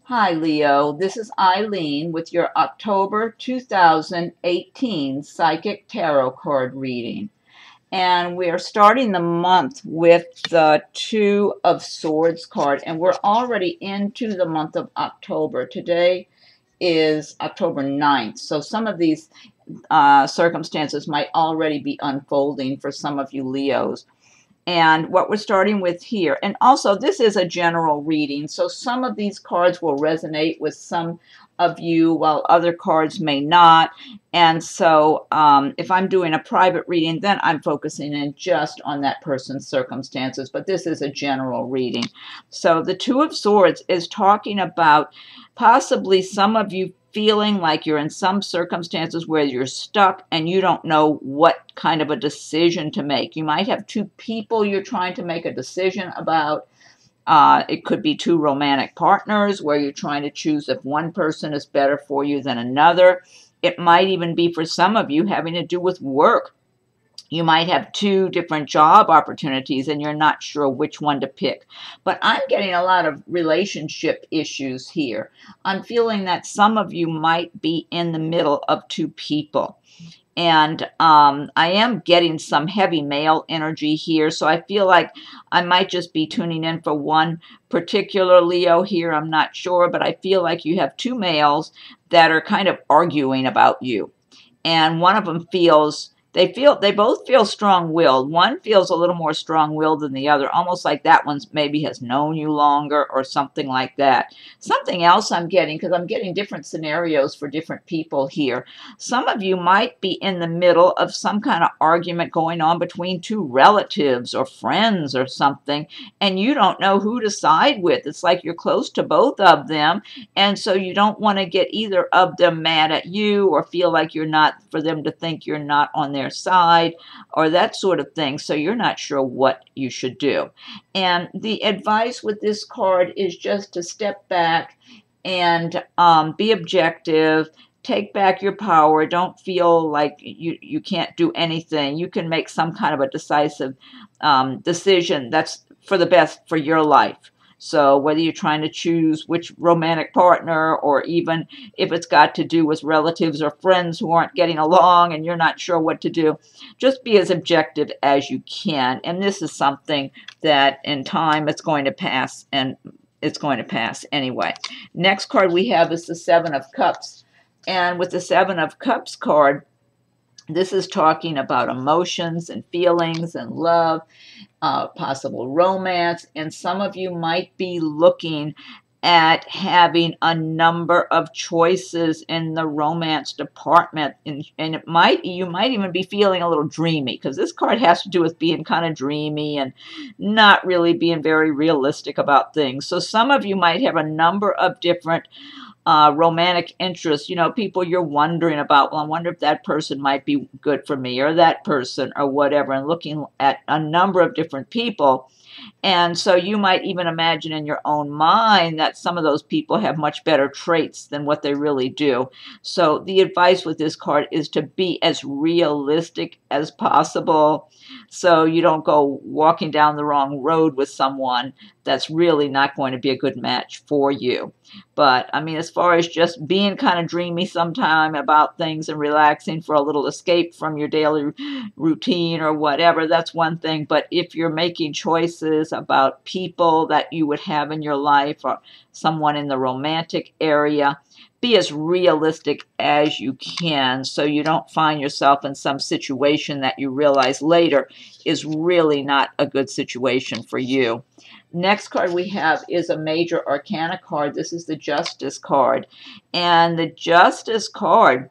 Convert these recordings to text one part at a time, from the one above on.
Hi, Leo. This is Eileen with your October 2018 Psychic Tarot card reading. And we are starting the month with the Two of Swords card, and we're already into the month of October. Today is October 9th, so some of these circumstances might already be unfolding for some of you Leos. And what we're starting with here, and also this is a general reading, so some of these cards will resonate with some of you while other cards may not. And so if I'm doing a private reading, then I'm focusing in just on that person's circumstances, but this is a general reading. So the Two of Swords is talking about possibly some of you feeling like you're in some circumstances where you're stuck and you don't know what kind of a decision to make. You might have two people you're trying to make a decision about. It could be two romantic partners where you're trying to choose if one person is better for you than another. It might even be for some of you having to do with work. You might have two different job opportunities and you're not sure which one to pick. But I'm getting a lot of relationship issues here. I'm feeling that some of you might be in the middle of two people. And I am getting some heavy male energy here, so I feel like I might just be tuning in for one particular Leo here. I'm not sure, but I feel like you have two males that are kind of arguing about you. And one of them feels they both feel strong-willed. One feels a little more strong-willed than the other, almost like that one maybe has known you longer or something like that. Something else I'm getting, because I'm getting different scenarios for different people here. Some of you might be in the middle of some kind of argument going on between two relatives or friends or something, and you don't know who to side with. It's like you're close to both of them, and so you don't want to get either of them mad at you or feel like you're not, for them to think you're not on their side or that sort of thing. So you're not sure what you should do. And the advice with this card is just to step back and be objective. Take back your power. Don't feel like you can't do anything. You can make some kind of a decisive decision that's for the best for your life. So whether you're trying to choose which romantic partner, or even if it's got to do with relatives or friends who aren't getting along and you're not sure what to do, just be as objective as you can. And this is something that in time it's going to pass, and it's going to pass anyway. Next card we have is the Seven of Cups. And with the Seven of Cups card, this is talking about emotions and feelings and love, possible romance, and some of you might be looking at having a number of choices in the romance department, and you might even be feeling a little dreamy, because this card has to do with being kind of dreamy and not really being very realistic about things. So some of you might have a number of different romantic interests, people you're wondering about. Well, I wonder if that person might be good for me, or that person, or whatever, and looking at a number of different people. And so you might even imagine in your own mind that some of those people have much better traits than what they really do. So the advice with this card is to be as realistic as possible, so you don't go walking down the wrong road with someone that's really not going to be a good match for you. But I mean, as far as just being kind of dreamy sometime about things and relaxing for a little escape from your daily routine or whatever, that's one thing. But if you're making choices about people that you would have in your life, or someone in the romantic area, be as realistic as you can, so you don't find yourself in some situation that you realize later is really not a good situation for you. Next card we have is a major arcana card. This is the Justice card. And the Justice card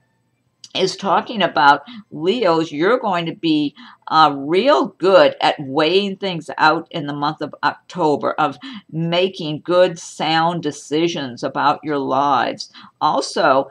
is talking about, Leos, you're going to be real good at weighing things out in the month of October, of making good, sound decisions about your lives. Also,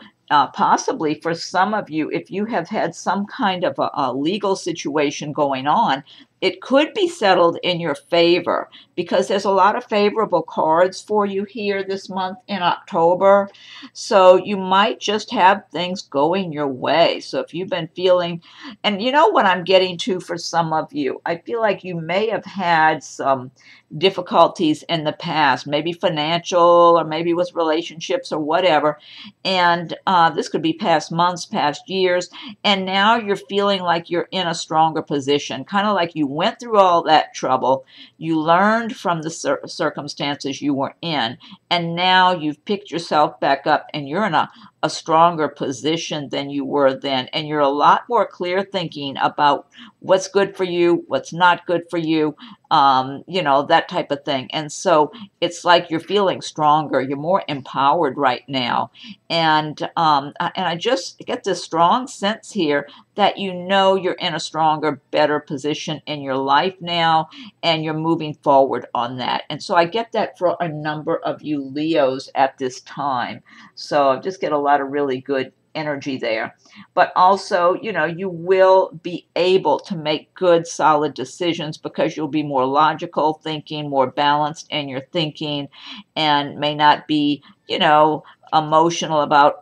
possibly for some of you, if you have had some kind of a legal situation going on, it could be settled in your favor because there's a lot of favorable cards for you here this month in October. So you might just have things going your way. So if you've been feeling, and you know what I'm getting to for some of you, I feel like you may have had some difficulties in the past, maybe financial or maybe with relationships or whatever. And this could be past months, past years. And now you're feeling like you're in a stronger position, kind of like you went through all that trouble. You learned from the circumstances you were in. And now you've picked yourself back up and you're in a stronger position than you were then. And you're a lot more clear thinking about what's good for you, what's not good for you, you know, that type of thing. And so it's like you're feeling stronger. You're more empowered right now. And I just get this strong sense here that you know you're in a stronger, better position in your life now, and you're moving forward on that. And so I get that for a number of you Leos at this time. So I just get a lot of really good energy there. But also, you know, you will be able to make good, solid decisions because you'll be more logical thinking, more balanced in your thinking, and may not be, you know, emotional about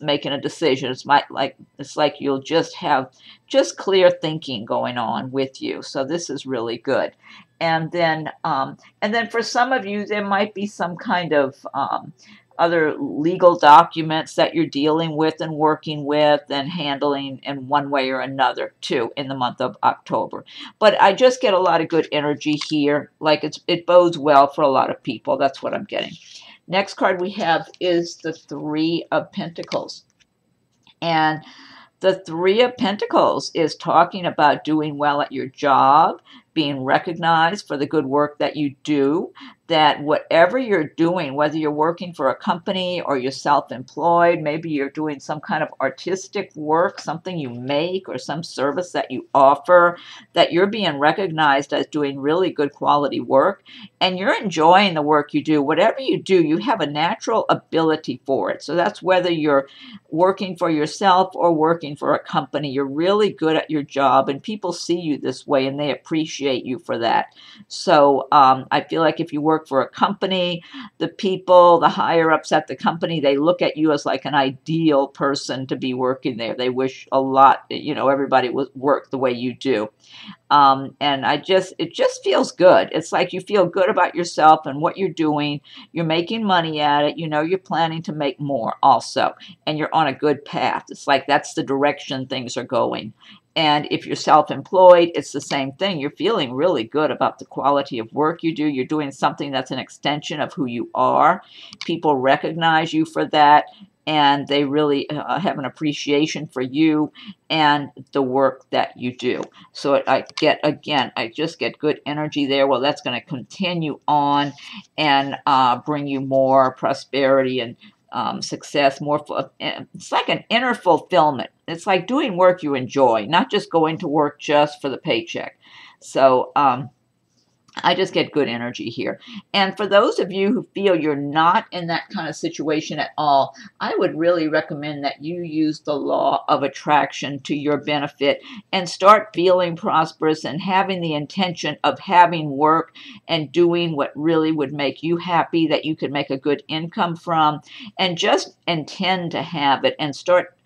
making a decision. It's like you'll just have just clear thinking going on with you. So this is really good. And then for some of you, there might be some kind of other legal documents that you're dealing with and working with and handling in one way or another too in the month of October. But I just get a lot of good energy here. Like it bodes well for a lot of people. That's what I'm getting. Next card we have is the Three of Pentacles. And the Three of Pentacles is talking about doing well at your job, being recognized for the good work that you do, that whatever you're doing, whether you're working for a company or you're self-employed, maybe you're doing some kind of artistic work, something you make or some service that you offer, that you're being recognized as doing really good quality work and you're enjoying the work you do. Whatever you do, you have a natural ability for it. So that's whether you're working for yourself or working for a company. You're really good at your job and people see you this way and they appreciate you for that. So I feel like if you work for a company, the people, the higher ups at the company, they look at you as like an ideal person to be working there. They wish a lot, you know, everybody would work the way you do. And it just feels good. It's like you feel good about yourself and what you're doing. You're making money at it. You know, you're planning to make more also, and you're on a good path. It's like that's the direction things are going. And if you're self-employed, it's the same thing. You're feeling really good about the quality of work you do. You're doing something that's an extension of who you are. People recognize you for that, and they really have an appreciation for you and the work that you do. So I just get good energy there. Well, that's going to continue on and bring you more prosperity and success, more. It's like an inner fulfillment. It's like doing work you enjoy, not just going to work just for the paycheck. So I just get good energy here. And for those of you who feel you're not in that kind of situation at all, I would really recommend that you use the law of attraction to your benefit and start feeling prosperous and having the intention of having work and doing what really would make you happy, that you could make a good income from, and just intend to have it and start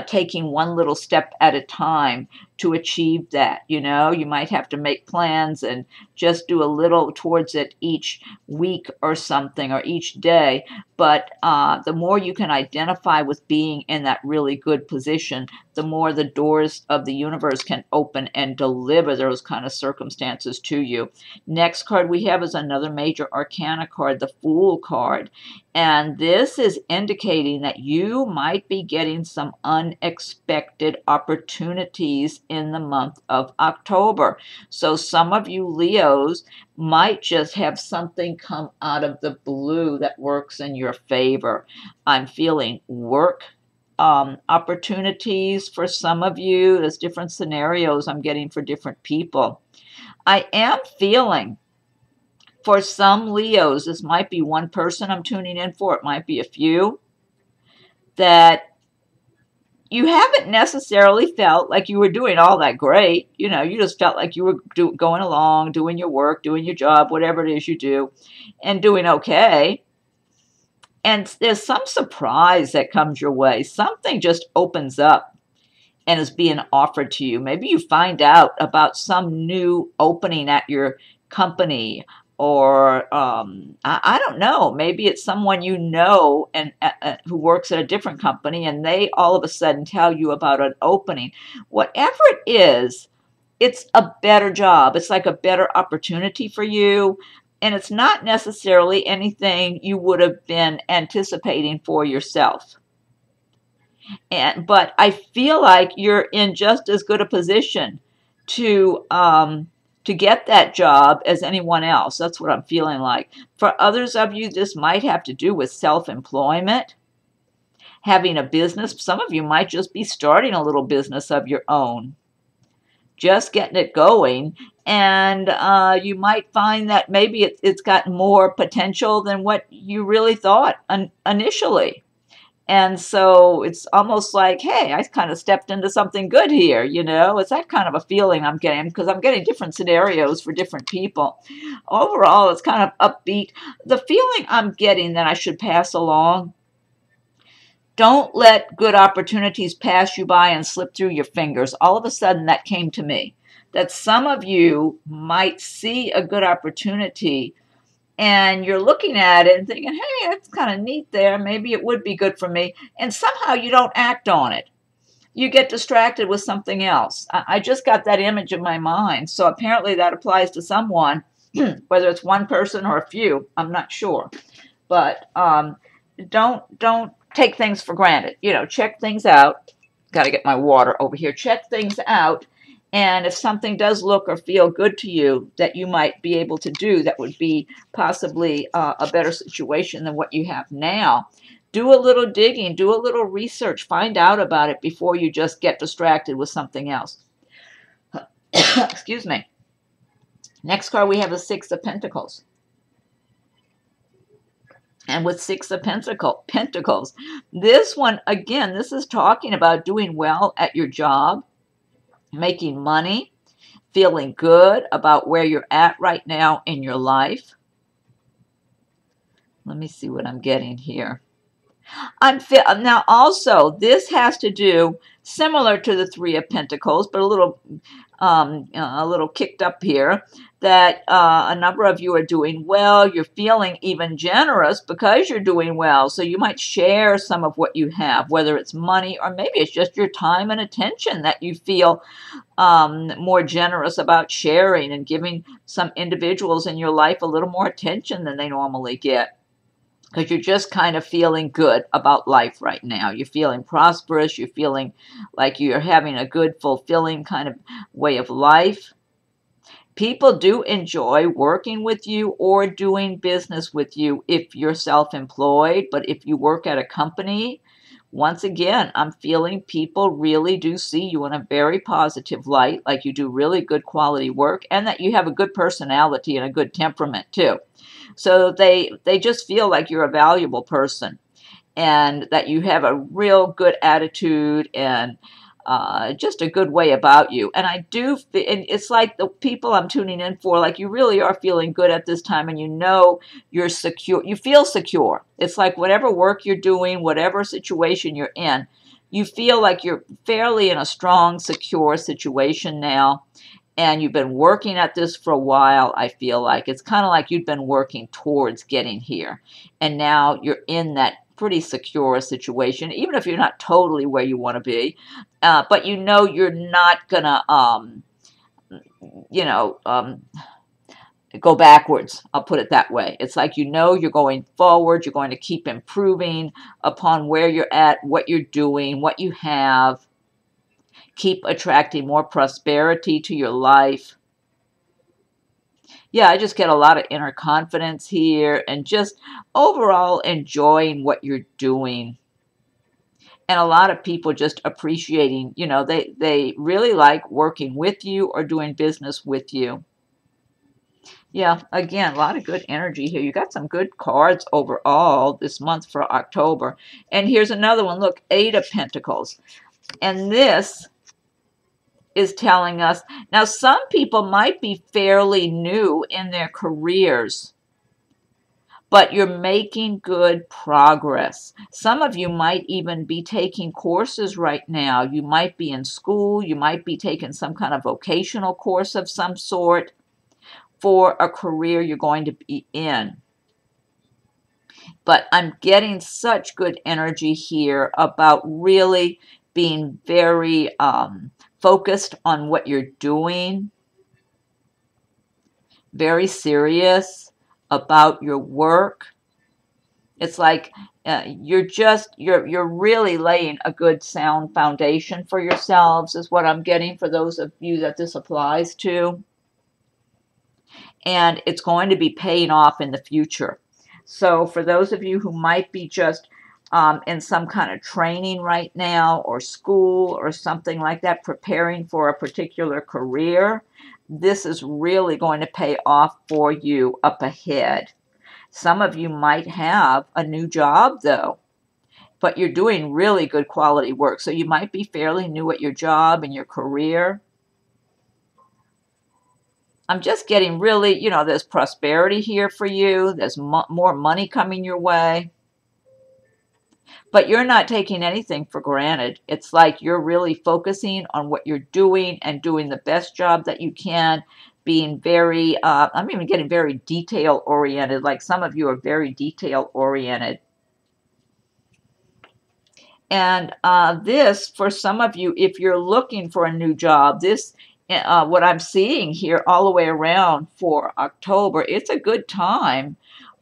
taking one little step at a time to achieve that. You know, you might have to make plans and just do a little towards it each week or something, or each day. But the more you can identify with being in that really good position, the more the doors of the universe can open and deliver those kind of circumstances to you. Next card we have is another major arcana card, the Fool card. And this is indicating that you might be getting some unexpected opportunities in the month of October. So some of you Leos might just have something come out of the blue that works in your favor. I'm feeling work opportunities for some of you. There's different scenarios I'm getting for different people. I am feeling for some Leos, this might be one person I'm tuning in for, it might be a few, that you haven't necessarily felt like you were doing all that great. You know, you just felt like you were going along, doing your work, doing your job, whatever it is you do, and doing okay. And there's some surprise that comes your way. Something just opens up and is being offered to you. Maybe you find out about some new opening at your company, or I don't know, maybe it's someone you know and who works at a different company, and they all of a sudden tell you about an opening. Whatever it is, it's a better job. It's like a better opportunity for you. And it's not necessarily anything you would have been anticipating for yourself. But I feel like you're in just as good a position to get that job as anyone else. That's what I'm feeling like. For others of you, this might have to do with self-employment, having a business. Some of you might just be starting a little business of your own, just getting it going, and you might find that maybe it's got more potential than what you really thought initially. And so it's almost like, hey, I kind of stepped into something good here, you know? It's that kind of a feeling I'm getting, because I'm getting different scenarios for different people. Overall, it's kind of upbeat. The feeling I'm getting that I should pass along: don't let good opportunities pass you by and slip through your fingers. All of a sudden, that came to me, that some of you might see a good opportunity, and you're looking at it and thinking, hey, that's kind of neat there. Maybe it would be good for me. And somehow you don't act on it. You get distracted with something else. I just got that image in my mind. So apparently that applies to someone, whether it's one person or a few. I'm not sure. But don't take things for granted. You know, check things out. Got to get my water over here. Check things out. And if something does look or feel good to you that you might be able to do, that would be possibly a better situation than what you have now, do a little digging, do a little research, find out about it before you just get distracted with something else. Excuse me. Next card, we have the Six of Pentacles. And with Six of Pentacles, this one, again, this is talking about doing well at your job, making money, feeling good about where you're at right now in your life. Let me see what I'm getting here. Now also, this has to do similar to the Three of Pentacles, but a little kicked up here, that a number of you are doing well. You're feeling even generous because you're doing well. So you might share some of what you have, whether it's money or maybe it's just your time and attention that you feel more generous about sharing, and giving some individuals in your life a little more attention than they normally get. Because you're just kind of feeling good about life right now. You're feeling prosperous. You're feeling like you're having a good, fulfilling kind of way of life. People do enjoy working with you or doing business with you if you're self-employed. But if you work at a company, once again, I'm feeling people really do see you in a very positive light, like you do really good quality work, and that you have a good personality and a good temperament too. So they just feel like you're a valuable person, and that you have a real good attitude and just a good way about you. And I do, and it's like the people I'm tuning in for, like you really are feeling good at this time, and you know you're secure. You feel secure. It's like whatever work you're doing, whatever situation you're in, you feel like you're fairly in a strong, secure situation now. And you've been working at this for a while, I feel like. It's kind of like you've been working towards getting here. And now you're in that pretty secure situation, even if you're not totally where you want to be. But you know you're not going to, go backwards. I'll put it that way. It's like you know you're going forward. You're going to keep improving upon where you're at, what you're doing, what you have. Keep attracting more prosperity to your life. Yeah, I just get a lot of inner confidence here, and just overall enjoying what you're doing. And a lot of people just appreciating, they really like working with you or doing business with you. Yeah, again, a lot of good energy here. You got some good cards overall this month for October. And here's another one. Look, Eight of Pentacles. And this is telling us, now some people might be fairly new in their careers, but you're making good progress. Some of you might even be taking courses right now. You might be in school. You might be taking some kind of vocational course of some sort for a career you're going to be in. But I'm getting such good energy here about really being very focused on what you're doing, very serious about your work. It's like you're really laying a good sound foundation for yourselves, is what I'm getting for those of you that this applies to. And it's going to be paying off in the future. So for those of you who might be just in some kind of training right now, or school or something like that, preparing for a particular career, this is really going to pay off for you up ahead. Some of you might have a new job though, but you're doing really good quality work. So you might be fairly new at your job and your career. I'm just getting really, you know, there's prosperity here for you. There's more money coming your way. But you're not taking anything for granted. It's like you're really focusing on what you're doing and doing the best job that you can, being very, I'm even getting very detail oriented. Like some of you are very detail oriented. And this, for some of you, if you're looking for a new job, this, what I'm seeing here all the way around for October, it's a good time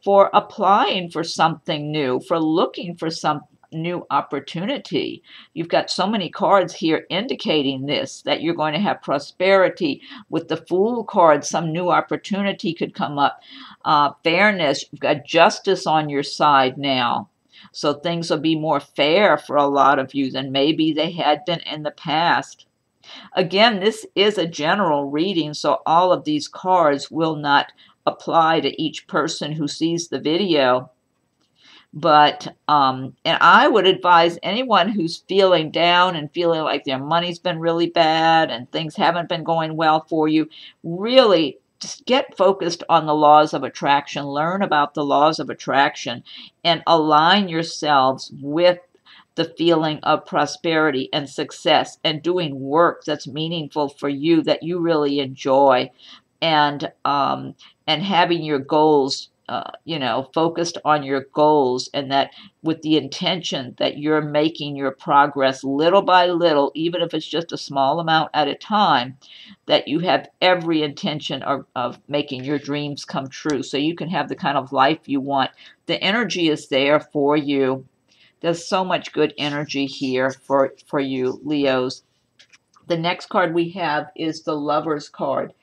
for applying for something new, for looking for some new opportunity. You've got so many cards here indicating this, that you're going to have prosperity. With the Fool card, some new opportunity could come up. Fairness, you've got justice on your side now. So things will be more fair for a lot of you than maybe they had been in the past. Again, this is a general reading, so all of these cards will not apply to each person who sees the video. But, and I would advise anyone who's feeling down and feeling like their money's been really bad and things haven't been going well for you, really just get focused on the laws of attraction, learn about the laws of attraction, and align yourselves with the feeling of prosperity and success and doing work that's meaningful for you, that you really enjoy, and having your goals, you know, focused on your goals, and that with the intention that you're making your progress little by little, even if it's just a small amount at a time, that you have every intention of making your dreams come true so you can have the kind of life you want. The energy is there for you. There's so much good energy here for you, Leos. The next card we have is the Lovers card.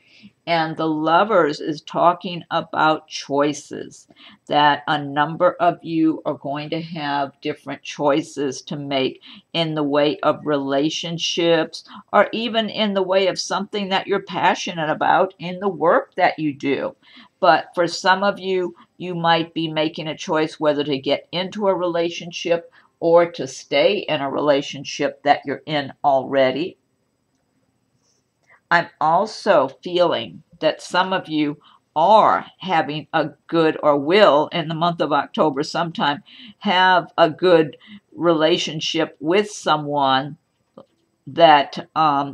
And the Lovers is talking about choices, that a number of you are going to have different choices to make in the way of relationships, or even in the way of something that you're passionate about in the work that you do. But for some of you, you might be making a choice whether to get into a relationship or to stay in a relationship that you're in already. I'm also feeling that some of you are having a good, or will in the month of October sometime, have a good relationship with someone that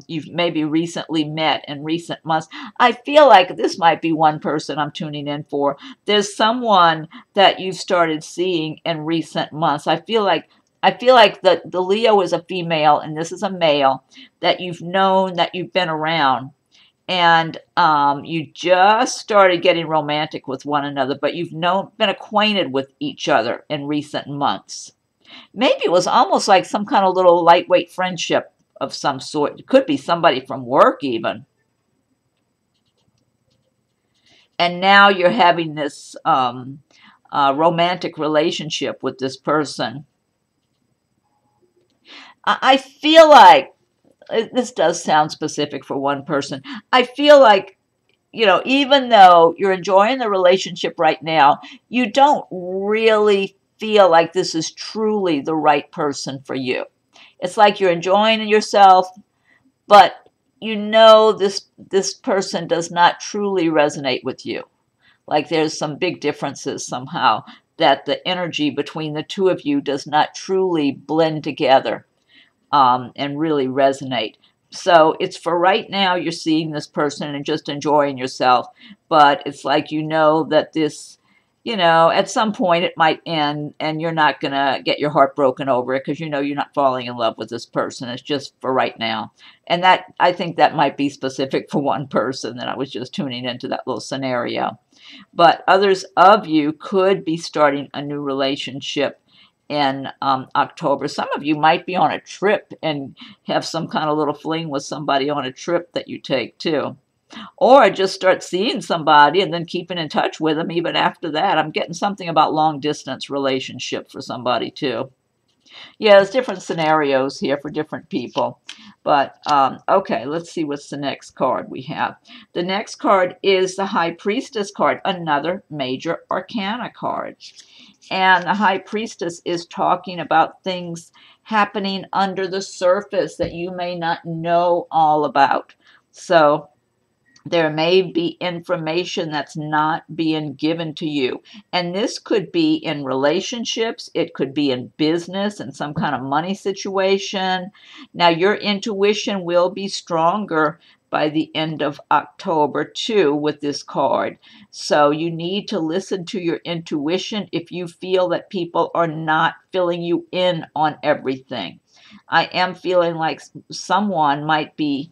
you've maybe recently met in recent months. I feel like this might be one person I'm tuning in for. There's someone that you've started seeing in recent months. I feel like the Leo is a female and this is a male that you've known, that you've been around, and you just started getting romantic with one another, but you've been acquainted with each other in recent months. Maybe it was almost like some kind of little lightweight friendship of some sort. It could be somebody from work even. And now you're having this romantic relationship with this person. I feel like, this does sound specific for one person, I feel like, you know, even though you're enjoying the relationship right now, you don't really feel like this is truly the right person for you. It's like you're enjoying yourself, but you know this person does not truly resonate with you. Like there's some big differences somehow, that the energy between the two of you does not truly blend together and really resonate. So it's for right now, you're seeing this person and just enjoying yourself, but it's like you know that this, you know, at some point it might end and you're not going to get your heart broken over it because you know you're not falling in love with this person. It's just for right now. And that, I think that might be specific for one person, that I was just tuning into that little scenario. But others of you could be starting a new relationship in October. Some of you might be on a trip and have some kind of little fling with somebody on a trip that you take too. Or just start seeing somebody and then keeping in touch with them even after that. I'm getting something about long distance relationship for somebody too. Yeah, there's different scenarios here for different people. But, okay, let's see what's the next card we have. The next card is the High Priestess card, another major arcana card. And the High Priestess is talking about things happening under the surface that you may not know all about. So there may be information that's not being given to you. And this could be in relationships. It could be in business and some kind of money situation. Now, your intuition will be stronger by the end of October, too, with this card. So you need to listen to your intuition if you feel that people are not filling you in on everything. I am feeling like someone might be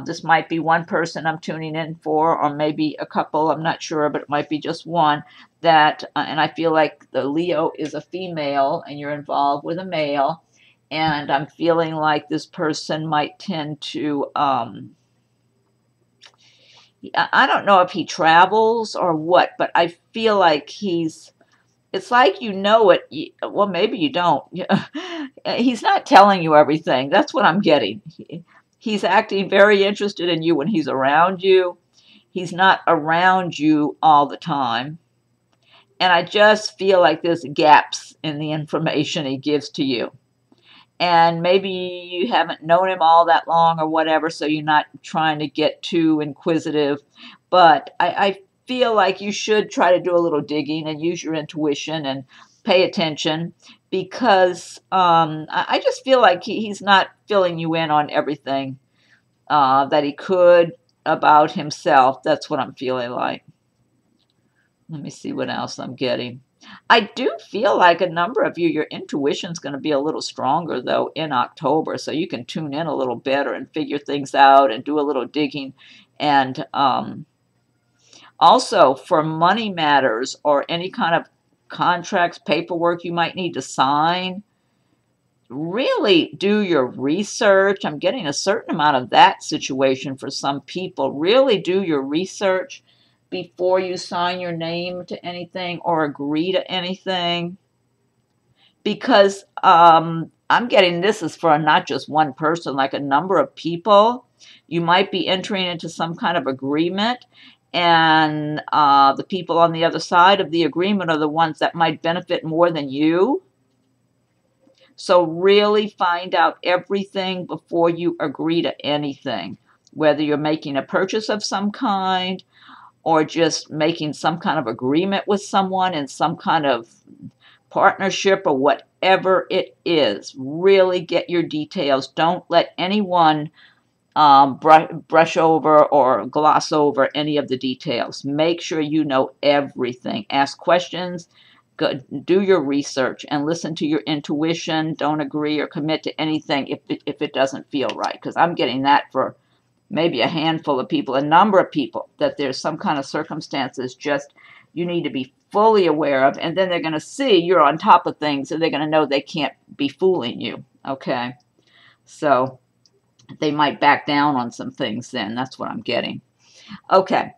this might be one person I'm tuning in for, or maybe a couple, I'm not sure, but it might be just one, that, and I feel like the Leo is a female and you're involved with a male, and I'm feeling like this person might tend to, I don't know if he travels or what, but I feel like it's like you know it, well, maybe you don't. He's not telling you everything. That's what I'm getting. He's acting very interested in you when he's around you. He's not around you all the time. And I just feel like there's gaps in the information he gives to you. And maybe you haven't known him all that long or whatever, so you're not trying to get too inquisitive. But I feel like you should try to do a little digging and use your intuition and pay attention, because I just feel like he's not filling you in on everything that he could about himself. That's what I'm feeling like. Let me see what else I'm getting. I do feel like a number of you, your intuition's going to be a little stronger, though, in October, so you can tune in a little better and figure things out and do a little digging. And also, for money matters or any kind of contracts, paperwork you might need to sign, really do your research. I'm getting a certain amount of that situation for some people. Really do your research before you sign your name to anything or agree to anything, because I'm getting this is for not just one person, like a number of people. You might be entering into some kind of agreement, and the people on the other side of the agreement are the ones that might benefit more than you. So really find out everything before you agree to anything, whether you're making a purchase of some kind or just making some kind of agreement with someone in some kind of partnership or whatever it is. Really get your details. Don't let anyone brush over or gloss over any of the details. Make sure you know everything. Ask questions. Do your research and listen to your intuition. Don't agree or commit to anything if it doesn't feel right, because I'm getting that for maybe a handful of people, a number of people, that there's some kind of circumstances just you need to be fully aware of, and then they're going to see you're on top of things, and they're going to know they can't be fooling you, okay? So they might back down on some things then. That's what I'm getting. Okay.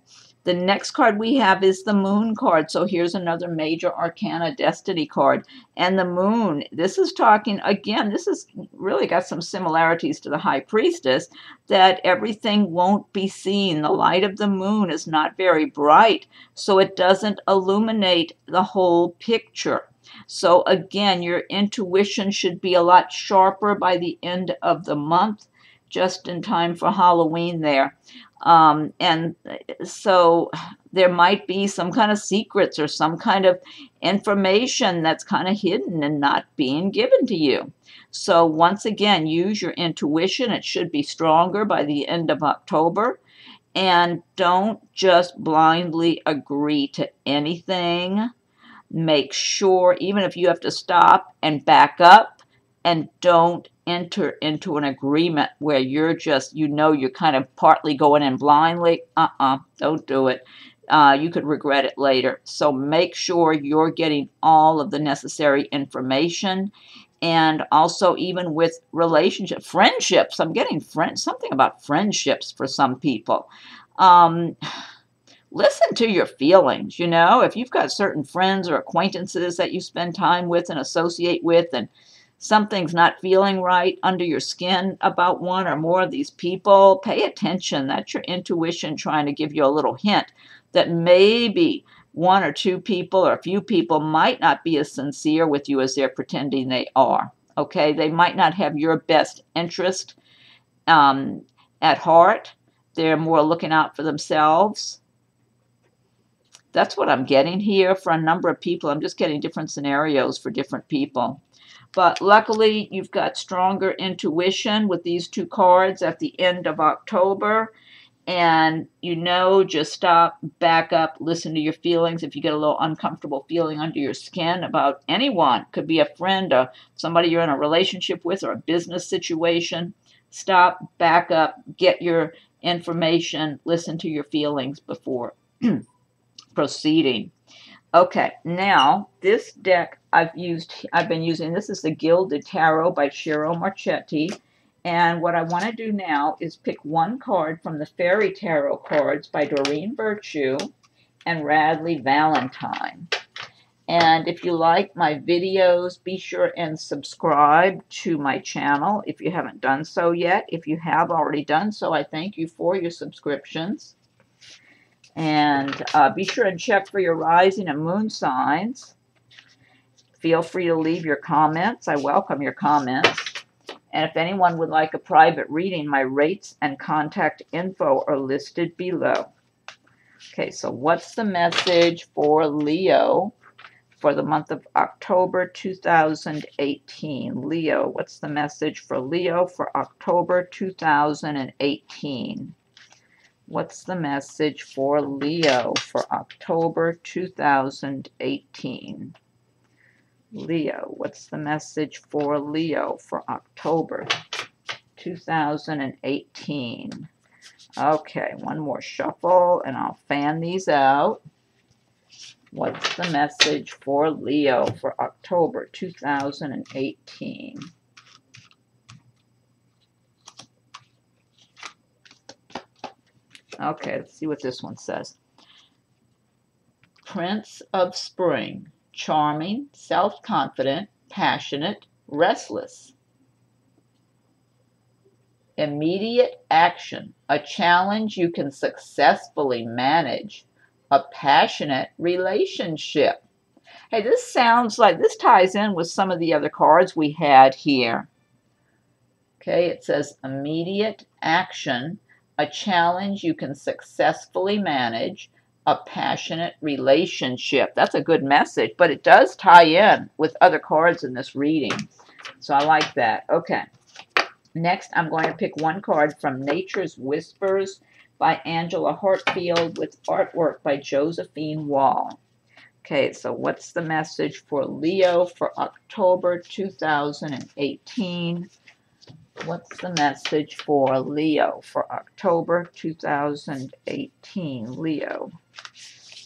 The next card we have is the Moon card. So here's another major arcana destiny card. And the Moon, this is talking, again, this is really got some similarities to the High Priestess, that everything won't be seen. The light of the moon is not very bright, so it doesn't illuminate the whole picture. So again, your intuition should be a lot sharper by the end of the month, just in time for Halloween there. And so there might be some kind of secrets or some kind of information that's kind of hidden and not being given to you. So once again, use your intuition. It should be stronger by the end of October. And don't just blindly agree to anything. Make sure, even if you have to stop and back up, and don't enter into an agreement where you're just, you're kind of partly going in blindly. Don't do it. You could regret it later. So make sure you're getting all of the necessary information. And also, even with friendships, I'm getting something about friendships for some people. Listen to your feelings. If you've got certain friends or acquaintances that you spend time with and associate with, and something's not feeling right under your skin about one or more of these people, pay attention. That's your intuition trying to give you a little hint that maybe one or two people or a few people might not be as sincere with you as they're pretending they are. Okay, they might not have your best interest at heart. They're more looking out for themselves. That's what I'm getting here for a number of people. I'm just getting different scenarios for different people. But luckily, you've got stronger intuition with these two cards at the end of October. And just stop, back up, listen to your feelings. If you get a little uncomfortable feeling under your skin about anyone, could be a friend or somebody you're in a relationship with or a business situation, stop, back up, get your information, listen to your feelings before proceeding. Okay, now this deck I've been using, this is the Gilded Tarot by Ciro Marchetti. And what I want to do now is pick one card from the Fairy Tarot cards by Doreen Virtue and Radleigh Valentine. And if you like my videos, be sure and subscribe to my channel if you haven't done so yet. If you have already done so, I thank you for your subscriptions. And be sure and check for your rising and moon signs. Feel free to leave your comments. I welcome your comments. And if anyone would like a private reading, my rates and contact info are listed below. Okay, so what's the message for Leo for the month of October 2018? Leo, what's the message for Leo for October 2018? What's the message for Leo for October 2018? Leo, what's the message for Leo for October 2018? Okay, one more shuffle and I'll fan these out. What's the message for Leo for October 2018? Okay, let's see what this one says. Prince of Spring. Charming, self-confident, passionate, restless. Immediate action, a challenge you can successfully manage, a passionate relationship. Hey, this sounds like this ties in with some of the other cards we had here. Okay, it says immediate action, a challenge you can successfully manage, a passionate relationship. That's a good message, but it does tie in with other cards in this reading. So I like that. Okay. Next, I'm going to pick one card from Nature's Whispers by Angela Hartfield with artwork by Josephine Wall. Okay, so what's the message for Leo for October 2018? What's the message for Leo for October 2018? Leo.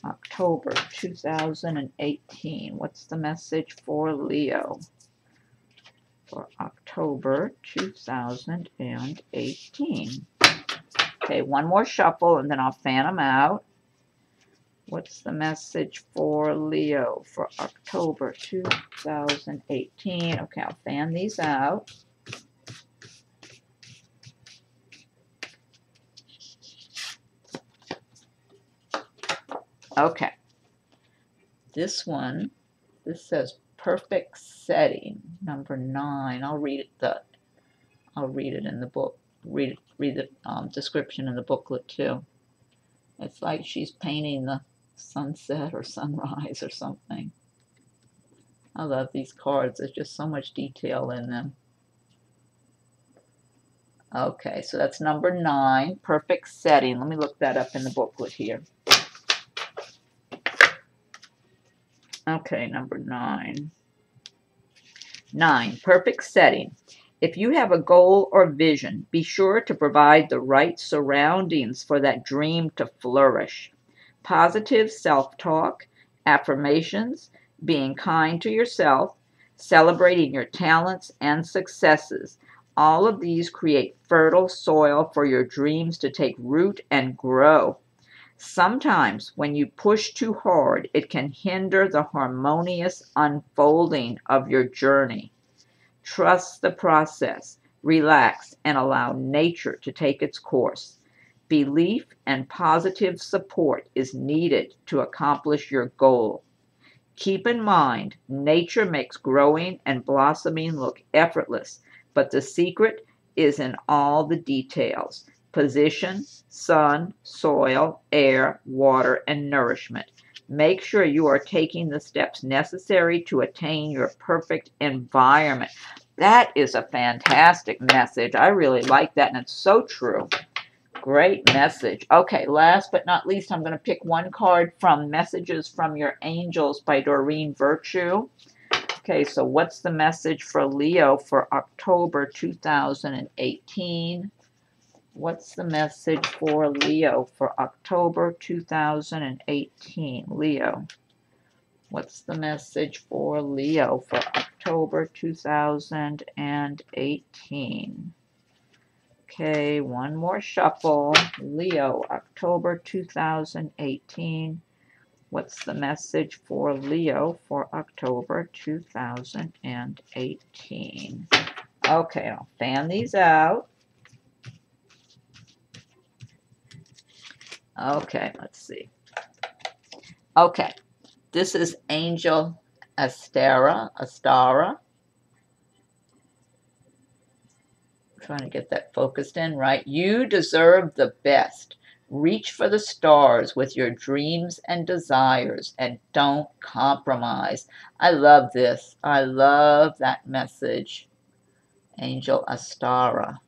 October 2018. What's the message for Leo for October 2018? Okay, one more shuffle and then I'll fan them out. What's the message for Leo for October 2018? Okay, I'll fan these out. Okay. This says perfect setting. Number 9. I'll read it in the book. Read the description in the booklet too. It's like she's painting the sunset or sunrise or something. I love these cards. There's just so much detail in them. Okay, so that's number 9, perfect setting. Let me look that up in the booklet here. Okay, number 9. 9, perfect setting. If you have a goal or vision, be sure to provide the right surroundings for that dream to flourish. Positive self-talk, affirmations, being kind to yourself, celebrating your talents and successes. All of these create fertile soil for your dreams to take root and grow. Sometimes when you push too hard, it can hinder the harmonious unfolding of your journey. Trust the process, relax, and allow nature to take its course. Belief and positive support is needed to accomplish your goal. Keep in mind, nature makes growing and blossoming look effortless, but the secret is in all the details. Position, sun, soil, air, water, and nourishment. Make sure you are taking the steps necessary to attain your perfect environment. That is a fantastic message. I really like that, and it's so true. Great message. Okay, last but not least, I'm going to pick one card from Messages from Your Angels by Doreen Virtue. Okay, so what's the message for Leo for October 2018? What's the message for Leo for October 2018? Leo. What's the message for Leo for October 2018? Okay, one more shuffle. Leo, October 2018. What's the message for Leo for October 2018? Okay, I'll fan these out. Okay, let's see. Okay, this is Angel Astara. Trying to get that focused in, right? You deserve the best. Reach for the stars with your dreams and desires and don't compromise. I love this. I love that message. Angel Astara.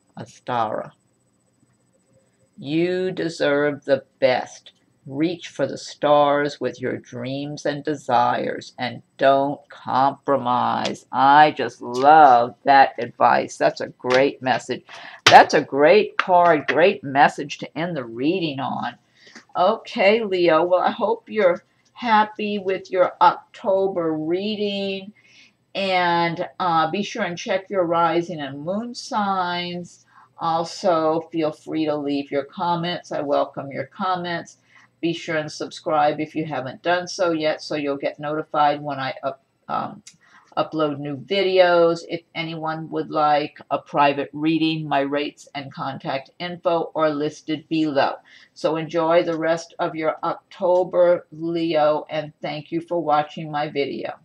You deserve the best. Reach for the stars with your dreams and desires and don't compromise. I just love that advice. That's a great message. That's a great card, great message to end the reading on. Okay, Leo, well, I hope you're happy with your October reading. And be sure and check your rising and moon signs. Also, feel free to leave your comments. I welcome your comments. Be sure and subscribe if you haven't done so yet, so you'll get notified when I upload new videos. If anyone would like a private reading, my rates and contact info are listed below. So enjoy the rest of your October, Leo, and thank you for watching my video.